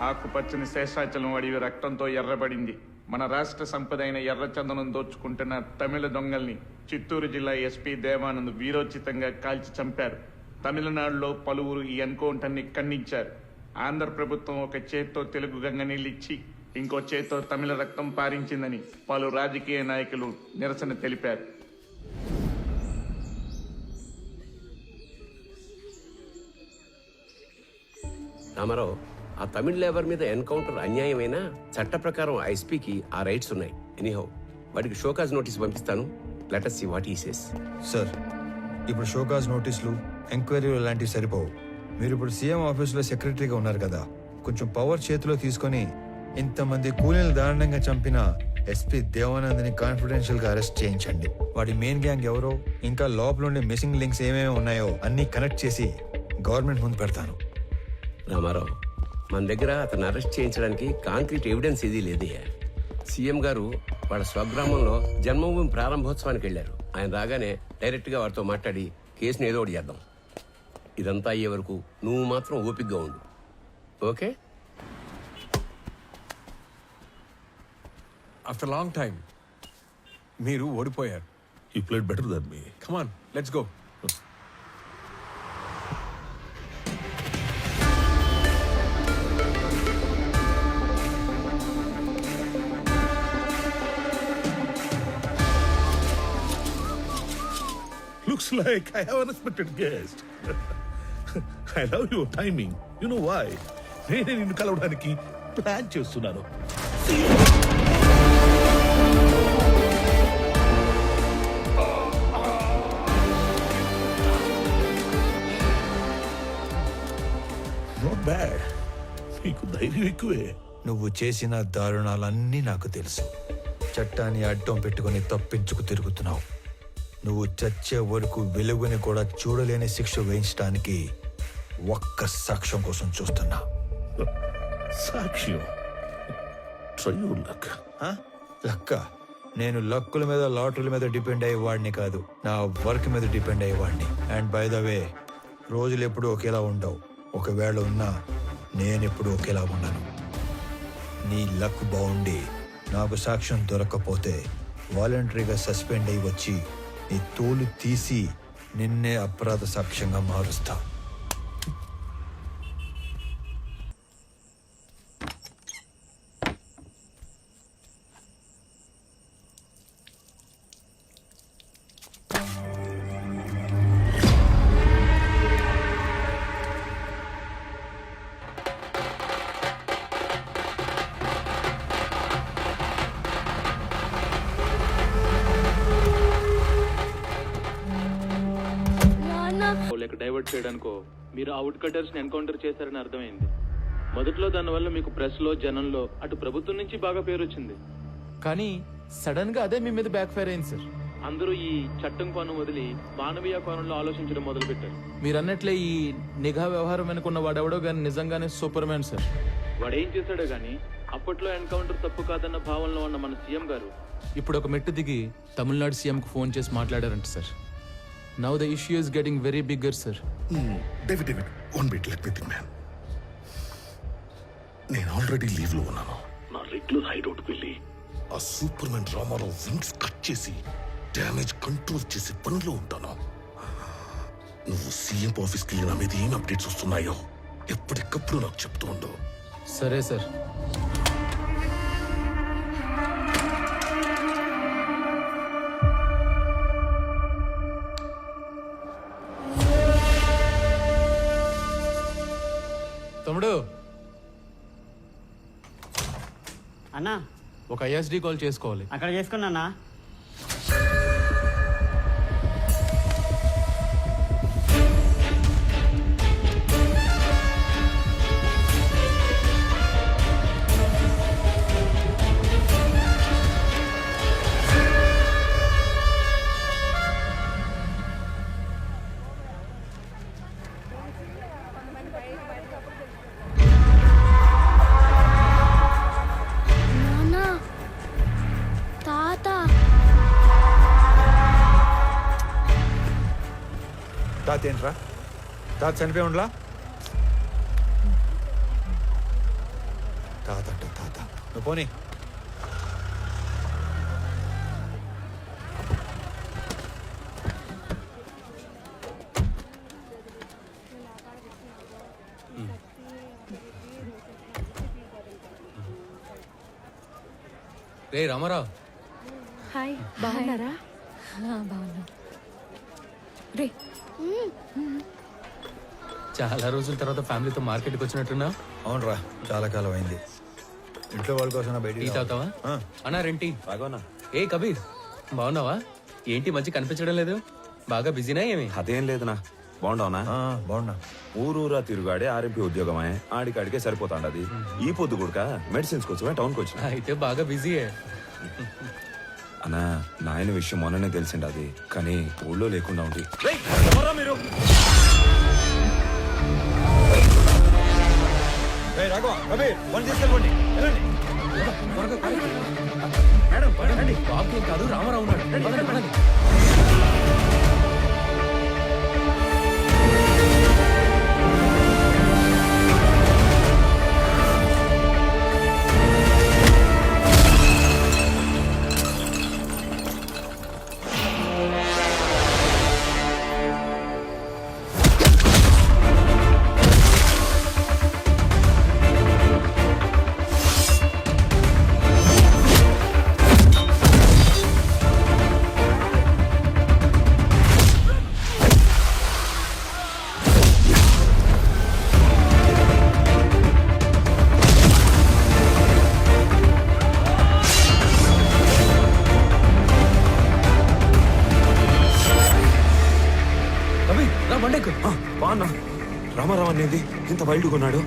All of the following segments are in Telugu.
ఆకుపచ్చని శేషాచలం అడవి రక్తంతో ఎర్రబడింది. మన రాష్ట్ర సంపద అయిన ఎర్రచందనం దోచుకుంటున్న తమిళ దొంగల్ని చిత్తూరు జిల్లా ఎస్పీ దేవానంద్ వీరోచితంగా కాల్చి చంపారు. తమిళనాడులో పలువురు ఈ ఎన్కౌంటర్ని ఖండించారు. ఆంధ్ర ప్రభుత్వం ఒక చేత్తో తెలుగు గంగ నీళ్ళిచ్చి ఇంకో చేత్తో తమిళ రక్తం పారించిందని పలు రాజకీయ నాయకులు నిరసన తెలిపారు. రామారావు, ఆ తమిళ లేబర్ మీద ఎన్కౌంటర్ అన్యాయమైనా చట్ట ప్రకారం ఐఎస్పీకి ఆ రైట్స్ ఉన్నాయి. ఎనీహౌ వాడికి షోకాజ్ నోటీస్ పంపిస్తాను. Let us see what he says. Sir, ఇప్పుడు షోకాజ్ నోటీసులు, ఎంక్వైరీలు లాంటివి సరిపోవు. మీరు ఇప్పుడు సీఎం ఆఫీసులో సెక్రటరీగా ఉన్నారు కదా, కొంచెం పవర్ చేతిలో తీసుకొని ఇంతమంది కూలీలు దారుణంగా చంపిన ఎస్పీ దేవానంద్ని కాన్ఫిడెన్షియల్ గా అరెస్ట్ చేయించండి. వాడి మెయిన్ గ్యాంగ్ ఎవరో, ఇంకా లోపల ఉండే మిస్సింగ్ లింక్స్ ఏమేమి ఉన్నాయో అన్ని కనెక్ట్ చేసి గవర్నమెంట్ ముందు పెడతాను. రామారావు, మన దగ్గర అతను అరెస్ట్ చేయించడానికి కాంక్రీట్ ఎవిడెన్స్ ఏదీ లేదే. సీఎం గారు వాళ్ళ స్వగ్రామంలో జన్మభూమి ప్రారంభోత్సవానికి వెళ్లారు. ఆయన రాగానే డైరెక్ట్ గా వారితో మాట్లాడి కేసును ఏదో ఒకటి చేద్దాం. ఇదంతా అయ్యే వరకు నువ్వు మాత్రం ఓపికగా ఉండు. ఓకే? ఆఫ్టర్ లాంగ్ టైం మీరు ఓడిపోయారు. You played better than me. Come on, let's go. Looks like I have an unexpected guest. I love your timing. You know why? నేనే నిన్ను కలవడానికి ప్లాన్ చేస్తున్నాను. Not bad. నీకు ధైర్యం ఎక్కువే. నువ్వు చేసిన దారుణాలన్నీ నాకు తెలుసు. చట్టాన్ని అడ్డం పెట్టుకుని తప్పించుకు తిరుగుతున్నావు. నువ్వు చచ్చే వరకు వెలుగుని కూడా చూడలేని శిక్ష వేయించడానికి ఒక్క సాక్ష్యం కోసం చూస్తున్నా. సాక్ష్యం? Try your luck. లక్క? నేను లక్కుల మీద, లాటరీల మీద డిపెండ్ అయ్యేవాడిని కాదు, నా వర్క్ మీద డిపెండ్ అయ్యేవాడిని. అండ్ బై ద వే, రోజులు ఎప్పుడు ఒకేలా ఉండవు. ఒకవేళ ఉన్నా నేనెప్పుడు ఒకేలా ఉన్నాను. నీ లక్ బాగుండి నాకు సాక్ష్యం దొరకకపోతే వాలంటరీగా సస్పెండ్ అయ్యి వచ్చి నీ తోలు తీసి నిన్నే అపరాధ సాక్ష్యంగా మారుస్తా. లేక డైవర్ట్ చేయడానికో మీరు ఆ వుడ్ కటర్స్ ని ఎన్కౌంటర్ చేశారని అర్థమైంది. మొదట్లో దానివల్ల మీకు ప్రెస్ లో, జనంలో, అటు ప్రభుత్వం నుంచి బాగా పేరు వచ్చింది. కానీ సడన్ గా అదే మీ మీద బ్యాక్ ఫైర్ అయింది సార్. అందరూ ఈ చట్టం కోణం వదిలి మానవీయ కోణంలో ఆలోచించడం మొదలు పెట్టారు. మీరు అన్నట్లే ఈ నిఘా వ్యవహారం వెనుకున్న వాడెవడో గానీ నిజంగానే సూపర్ మ్యాన్ సార్. వాడేం చేశాడో గానీ అప్పట్లో ఎన్కౌంటర్ తప్పు కాదన్న భావనలో ఉన్న మన సీఎం గారు ఇప్పుడు ఒక మెట్టు దిగి తమిళనాడు సీఎం కు ఫోన్ చేసి మాట్లాడారంట sir. Now the issue is getting very bigger, sir. David, one bit, let me think, man. నేను ఆల్రెడీ లీవ్ లో ఉన్నాను. నా రెగ్యులర్ హైడౌట్కి వెళ్ళి ఆ superman Ramarao wings cut చేసి డ్యామేజ్ కంట్రోల్ చేసే పనిలో ఉంటాను. నువ్వు సీఎం ఆఫీస్కి వెళ్ళి నా మీద ఏం అప్డేట్స్ వస్తున్నాయో ఎప్పటికప్పుడు నాకు చెప్తూ ఉండవు. సరే సార్. తమ్ముడు, అన్నా ఒక ఐఎస్డి కాల్ చేసుకోవాలి. అక్కడ చేసుకున్నా. తాత ఏంట్రా? తాత చనిపోయి ఉండలా? తాత అంట తాత. నువ్వు పోనీ. రే రామారావు, హాయ్, బాగున్నారా? బాగున్నా. రే చాలా రోజుల తర్వాత ఫ్యామిలీతో మార్కెట్కి వచ్చినట్టున్నా. అవునరా, చాలా కాలం అయింది. ఇంట్లో వాళ్ళ కోసం టీ బయట తాగుతావా? అన్నా రెంటి. ఏ కబీర్, బాగున్నావా? ఏంటి మంచి కనిపించడం లేదు, బాగా బిజీనా ఏమి? అదేం లేదునా, బాగుండవునా? బాగున్నా. ఊరూరా తిరుగాడే ఆర్ఎంపీ ఉద్యోగమే, ఆడికాడికే సరిపోతాండది. ఈ పొద్దు కూడక మెడిసిన్స్ కోసమే టౌన్కి వచ్చిన. అయితే బాగా బిజీయే. అన్నా, నాయన విషయం మొన్ననే తెలిసిండది, కానీ ఊళ్ళో లేకుండా ఉండి. మీరు రాఘవ, కబీర్, వన్ తీసుకెళ్ళండి. వెళ్ళండి. మేడం పడండి, బాబు ఏం కాదు, రామారావు ఉన్నాడు. పదండి, పదండి. కబీర్, రా బండెక్కు. బాగున్నా. రామారావు అనేది ఇంత వైల్డ్గా ఉన్నాడు.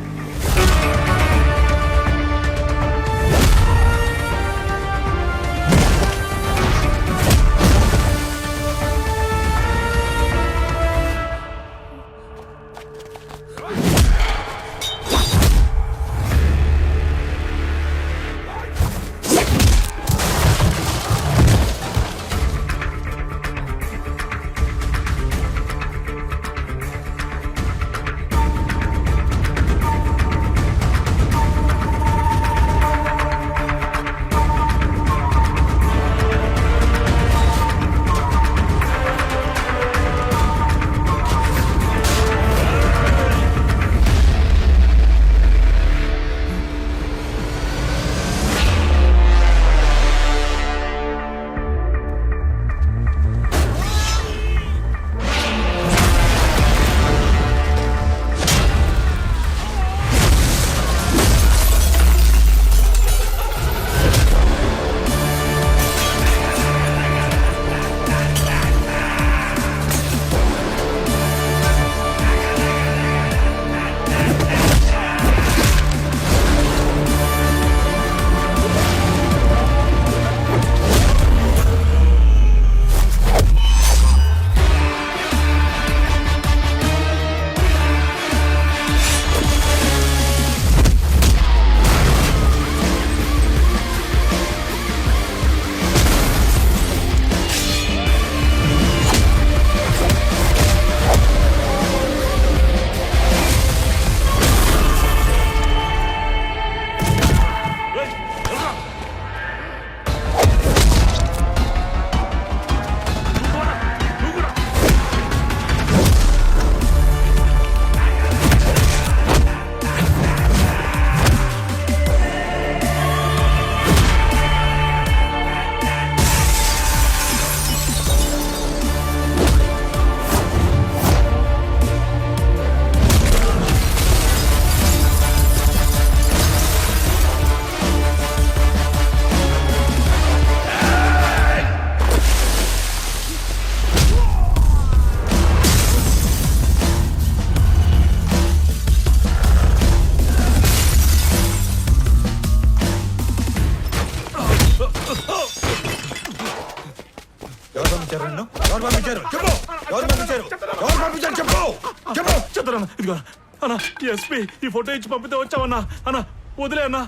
చెప్తారన్నా, ఇదిగో అన్నా, ఎస్పీ ఈ ఫోటో ఇచ్చి పంపితే వచ్చావన్నా. అన్నా వదిలే అన్నా.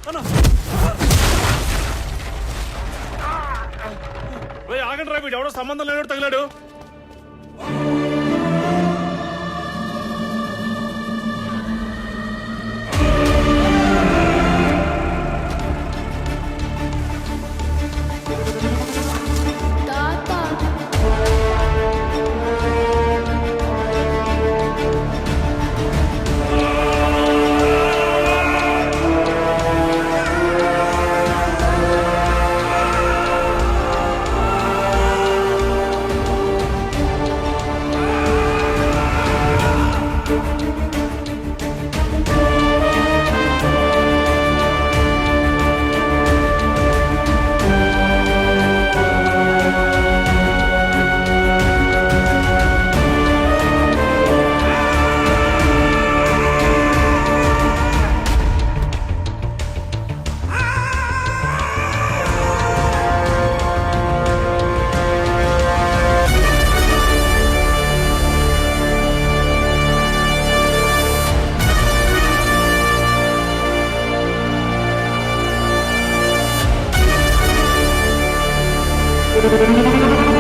అన్నా ఆగండి రా, వీడు ఎవడో సంబంధం లేనట్టు తగిలాడు. ఆ